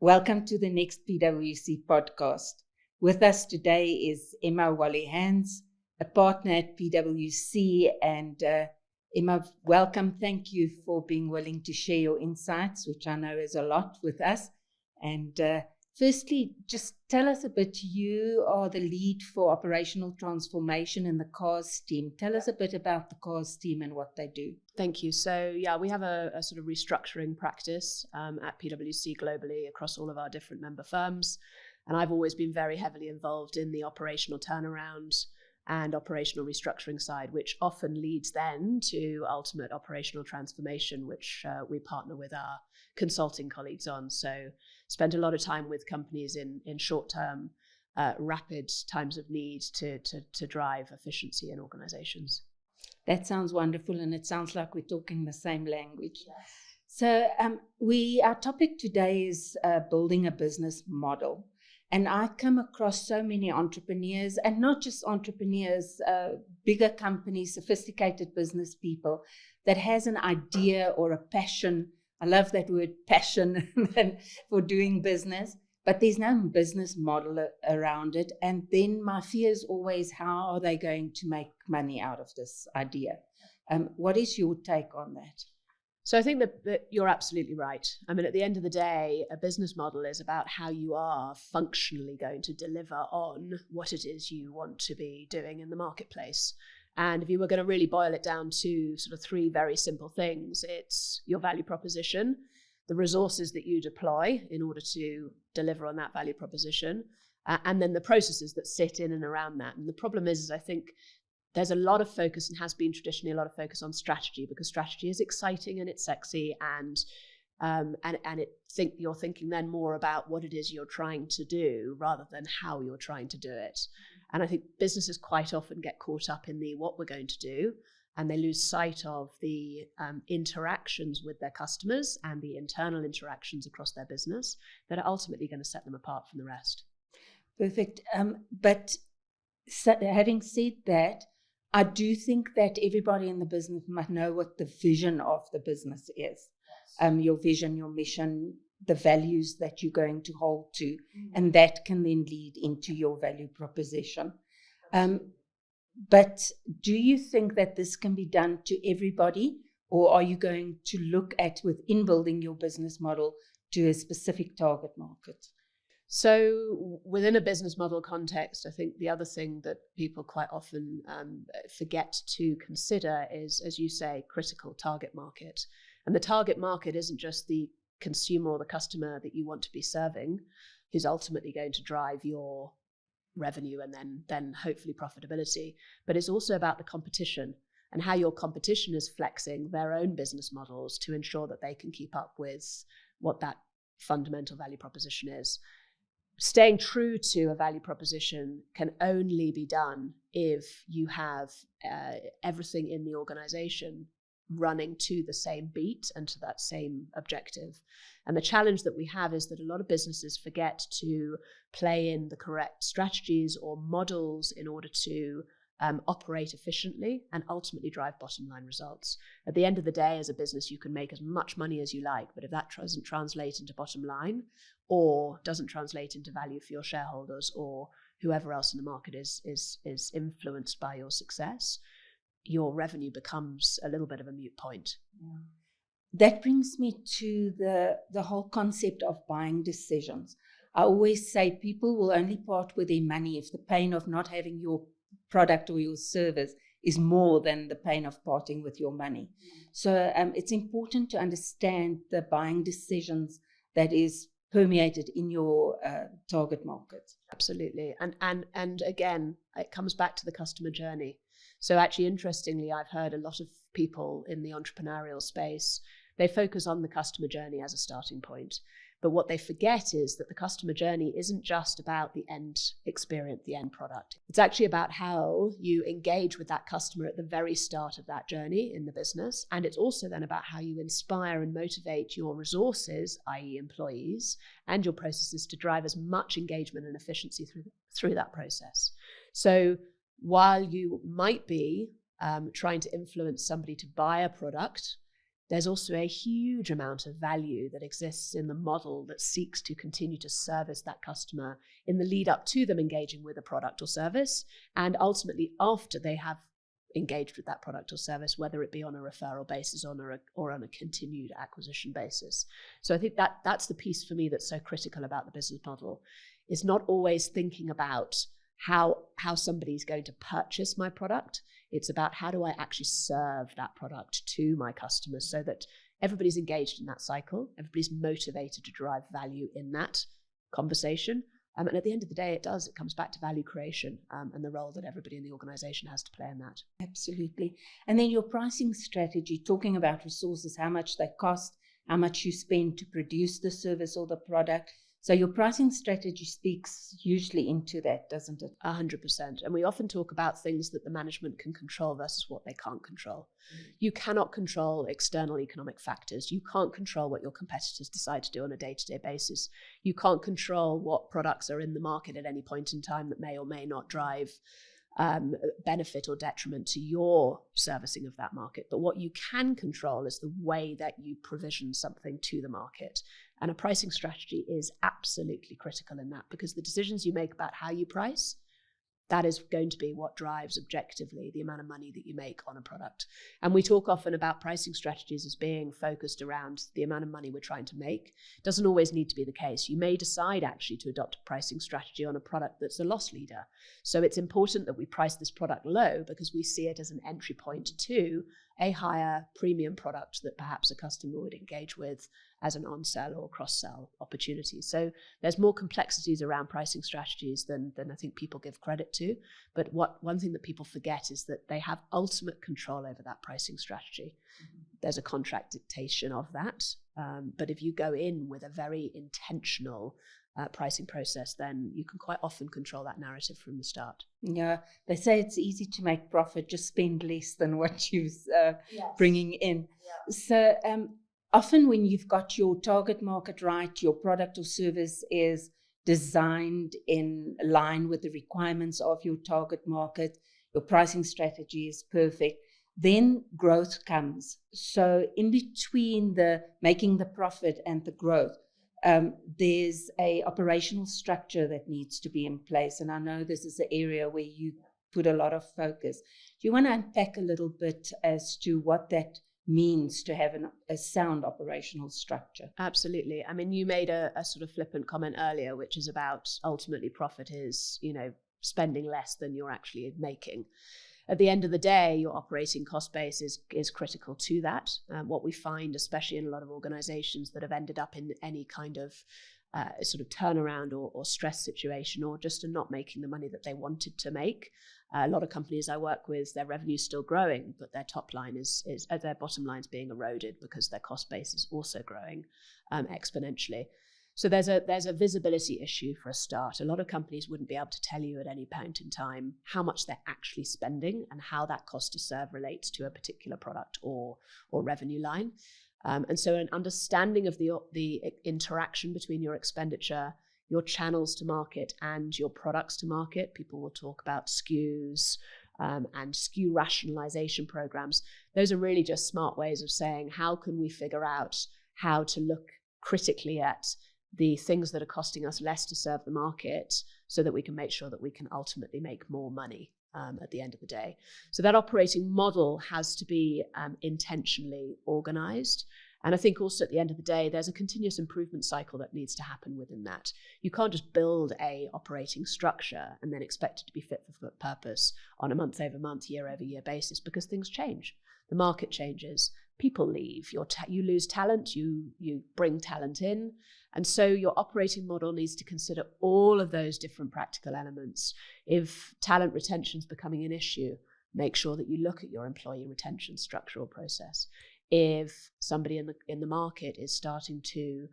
Welcome to the next PwC podcast. With us today is Emma Whalley-Hands, a partner at PwC. And Emma, welcome. Thank you for being willing to share your insights, which I know is a lot with us. And firstly, just tell us a bit. You are the lead for operational transformation in the CARS team. Tell us a bit about the CARS team and what they do. Thank you. So we have a sort of restructuring practice at PwC globally across all of our different member firms. And I've always been very heavily involved in the operational turnaround and operational restructuring side, which often leads then to ultimate operational transformation, which we partner with our consulting colleagues on. So spent a lot of time with companies in short-term, rapid times of need to drive efficiency in organizations. That sounds wonderful, and it sounds like we're talking the same language. Yes. So our topic today is building a business model. And I come across so many entrepreneurs, and not just entrepreneurs, bigger companies, sophisticated business people that has an idea or a passion. I love that word, passion, for doing business, but there's no business model around it. And then my fear is always, how are they going to make money out of this idea? What is your take on that? So I think that you're absolutely right. I mean, at the end of the day, a business model is about how you are functionally going to deliver on what it is you want to be doing in the marketplace. And if you were going to really boil it down to sort of three very simple things, it's your value proposition, the resources that you deploy in order to deliver on that value proposition, and then the processes that sit in and around that. And the problem is I think there's a lot of focus, and has been traditionally a lot of focus, on strategy, because strategy is exciting and it's sexy, and you're thinking then more about what it is you're trying to do rather than how you're trying to do it. And I think businesses quite often get caught up in the what we're going to do, and they lose sight of the interactions with their customers and the internal interactions across their business that are ultimately going to set them apart from the rest. Perfect. But having said that, I do think that everybody in the business must know what the vision of the business is. Yes. Your vision, your mission, the values that you're going to hold to, and that can then lead into your value proposition. But do you think that this can be done to everybody, or are you going to look at, within building your business model, to a specific target market? So within a business model context, I think the other thing that people quite often forget to consider is, as you say, critical target market. And the target market isn't just the consumer or the customer that you want to be serving, who's ultimately going to drive your revenue and then hopefully profitability, but it's also about the competition and how your competition is flexing their own business models to ensure that they can keep up with what that fundamental value proposition is. Staying true to a value proposition can only be done if you have everything in the organization running to the same beat and to that same objective. And the challenge that we have is that a lot of businesses forget to play in the correct strategies or models in order to operate efficiently and ultimately drive bottom line results. At the end of the day, as a business, you can make as much money as you like, but if that doesn't translate into bottom line, or doesn't translate into value for your shareholders or whoever else in the market is influenced by your success, your revenue becomes a little bit of a moot point. Yeah. That brings me to the whole concept of buying decisions. I always say people will only part with their money if the pain of not having your product or your service is more than the pain of parting with your money. So it's important to understand the buying decisions that is permeated in your target market. Absolutely. And again, it comes back to the customer journey. So actually, interestingly, I've heard a lot of people in the entrepreneurial space, they focus on the customer journey as a starting point. But what they forget is that the customer journey isn't just about the end experience, the end product. It's actually about how you engage with that customer at the very start of that journey in the business. And it's also then about how you inspire and motivate your resources, i.e. employees, and your processes to drive as much engagement and efficiency through that process. So while you might be trying to influence somebody to buy a product, there's also a huge amount of value that exists in the model that seeks to continue to service that customer in the lead up to them engaging with a product or service, and ultimately after they have engaged with that product or service, whether it be on a referral basis or on a continued acquisition basis. So I think that's the piece for me that's so critical about the business model. It's not always thinking about how somebody's going to purchase my product. It's about how do I actually serve that product to my customers so that everybody's engaged in that cycle, everybody's motivated to derive value in that conversation. And at the end of the day, it comes back to value creation and the role that everybody in the organization has to play in that. Absolutely. And then your pricing strategy, talking about resources, how much they cost, how much you spend to produce the service or the product. So your pricing strategy speaks hugely into that, doesn't it? 100%. And we often talk about things that the management can control versus what they can't control. You cannot control external economic factors. You can't control what your competitors decide to do on a day-to-day basis. You can't control what products are in the market at any point in time that may or may not drive benefit or detriment to your servicing of that market. But what you can control is the way that you provision something to the market. And a pricing strategy is absolutely critical in that, because the decisions you make about how you price, that is going to be what drives objectively the amount of money that you make on a product. And we talk often about pricing strategies as being focused around the amount of money we're trying to make. It doesn't always need to be the case. You may decide actually to adopt a pricing strategy on a product that's a loss leader. So it's important that we price this product low because we see it as an entry point to a higher premium product that perhaps a customer would engage with as an on-sell or cross-sell opportunity. So there's more complexities around pricing strategies than I think people give credit to. But one thing that people forget is that they have ultimate control over that pricing strategy. Mm-hmm. There's a contract dictation of that. But if you go in with a very intentional pricing process, then you can quite often control that narrative from the start. Yeah, they say it's easy to make profit, just spend less than what you're bringing in. Yeah. So often when you've got your target market right, your product or service is designed in line with the requirements of your target market, your pricing strategy is perfect, then growth comes. So in between the making the profit and the growth, there's a operational structure that needs to be in place. And I know this is an area where you put a lot of focus. Do you want to unpack a little bit as to what that means to have a sound operational structure? Absolutely. I mean, you made a sort of flippant comment earlier, which is about ultimately profit is, spending less than you're actually making. At the end of the day, your operating cost base is critical to that. What we find, especially in a lot of organizations that have ended up in any kind of sort of turnaround or stress situation, or just are not making the money that they wanted to make. A lot of companies I work with, their revenue is still growing, but their top line is their bottom line is being eroded because their cost base is also growing exponentially. So there's a visibility issue for a start. A lot of companies wouldn't be able to tell you at any point in time how much they're actually spending and how that cost to serve relates to a particular product or revenue line. And so an understanding of the interaction between your expenditure, your channels to market, and your products to market. People will talk about SKUs and SKU rationalization programs. Those are really just smart ways of saying, how can we figure out how to look critically at the things that are costing us less to serve the market so that we can make sure that we can ultimately make more money at the end of the day. So that operating model has to be intentionally organized. And I think also at the end of the day, there's a continuous improvement cycle that needs to happen within that. You can't just build a operating structure and then expect it to be fit for purpose on a month-over-month, year-over-year basis, because things change. The market changes, people leave, you lose talent, you bring talent in. And so your operating model needs to consider all of those different practical elements. If talent retention is becoming an issue, make sure that you look at your employee retention structural process. If somebody in the market is starting to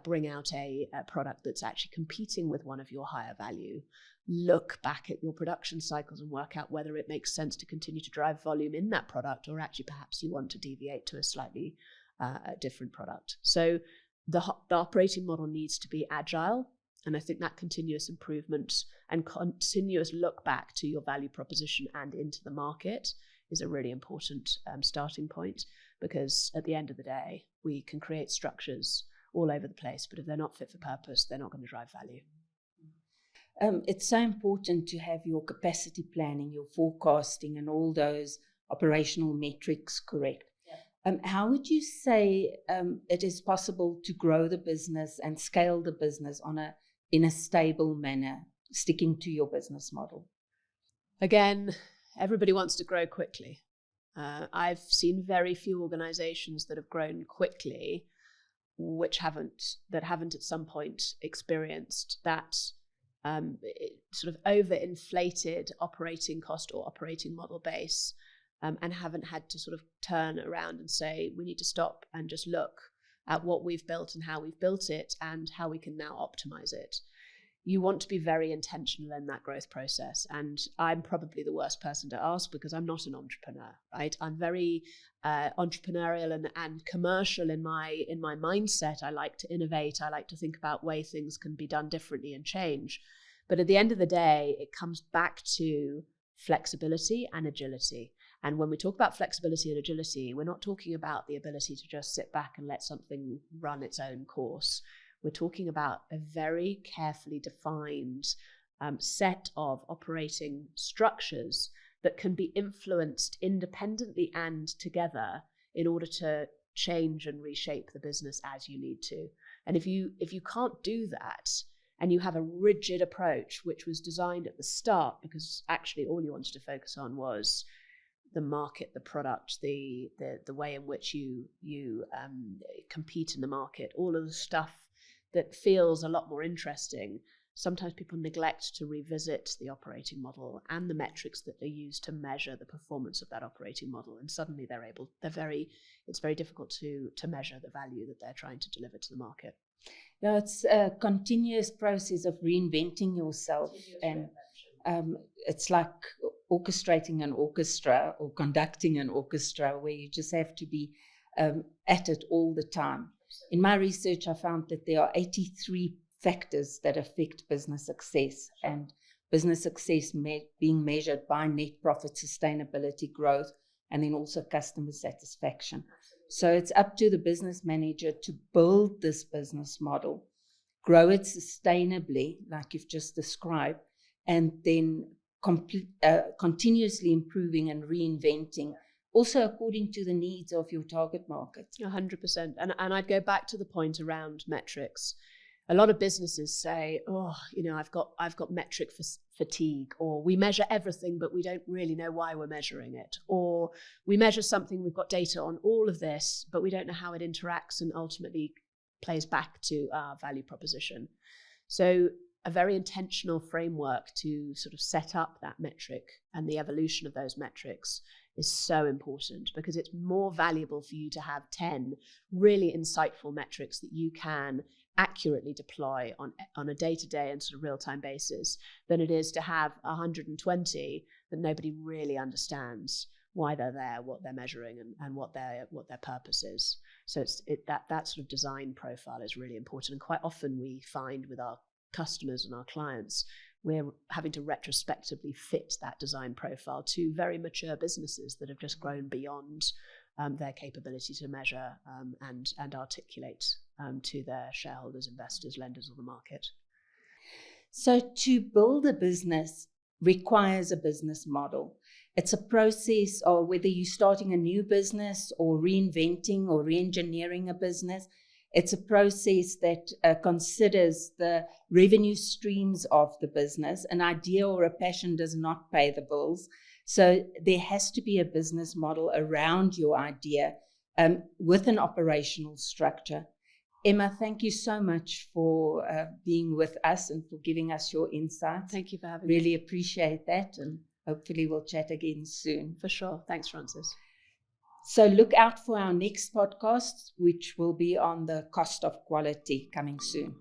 bring out a product that's actually competing with one of your higher value, look back at your production cycles and work out whether it makes sense to continue to drive volume in that product, or actually perhaps you want to deviate to a slightly different product. So the operating model needs to be agile. And I think that continuous improvement and continuous look back to your value proposition and into the market is a really important starting point, because at the end of the day, we can create structures all over the place, but if they're not fit for purpose, they're not going to drive value. It's so important to have your capacity planning, your forecasting, and all those operational metrics correct. Yeah. How would you say it is possible to grow the business and scale the business in a stable manner, sticking to your business model? Again, everybody wants to grow quickly. I've seen very few organizations that have grown quickly that haven't at some point experienced that sort of overinflated operating cost or operating model base, and haven't had to sort of turn around and say, we need to stop and just look at what we've built and how we've built it and how we can now optimize it. You want to be very intentional in that growth process. And I'm probably the worst person to ask, because I'm not an entrepreneur, right? I'm very entrepreneurial and commercial in my mindset. I like to innovate. I like to think about ways things can be done differently and change. But at the end of the day, it comes back to flexibility and agility. And when we talk about flexibility and agility, we're not talking about the ability to just sit back and let something run its own course. We're talking about a very carefully defined set of operating structures that can be influenced independently and together in order to change and reshape the business as you need to. And if you can't do that, and you have a rigid approach, which was designed at the start because actually all you wanted to focus on was the market, the product, the way in which you compete in the market, all of the stuff that feels a lot more interesting, sometimes people neglect to revisit the operating model and the metrics that they use to measure the performance of that operating model. And suddenly it's very difficult to measure the value that they're trying to deliver to the market. Yeah, it's a continuous process of reinventing yourself. And it's like orchestrating an orchestra or conducting an orchestra, where you just have to be at it all the time. In my research, I found that there are 83 factors that affect business success, and business success being measured by net profit, sustainability, growth, and then also customer satisfaction. So it's up to the business manager to build this business model, grow it sustainably, like you've just described, and then continuously improving and reinventing, also according to the needs of your target market. 100%. And I'd go back to the point around metrics. A lot of businesses say, I've got metric fatigue, or we measure everything, but we don't really know why we're measuring it. Or we measure something, we've got data on all of this, but we don't know how it interacts and ultimately plays back to our value proposition. So a very intentional framework to sort of set up that metric and the evolution of those metrics is so important, because it's more valuable for you to have 10 really insightful metrics that you can accurately deploy on a day-to-day and sort of real-time basis than it is to have 120 that nobody really understands why they're there, what they're measuring, and what their purpose is. So that sort of design profile is really important. And quite often we find with our customers and our clients, we're having to retrospectively fit that design profile to very mature businesses that have just grown beyond their capability to measure and articulate to their shareholders, investors, lenders, or the market. So to build a business requires a business model. It's a process, or whether you're starting a new business or reinventing or re-engineering a business, it's a process that considers the revenue streams of the business. An idea or a passion does not pay the bills. So there has to be a business model around your idea with an operational structure. Emma, thank you so much for being with us and for giving us your insights. Thank you for having me. Really appreciate that, and hopefully we'll chat again soon. For sure. Thanks, Frances. So look out for our next podcast, which will be on the cost of quality, coming soon.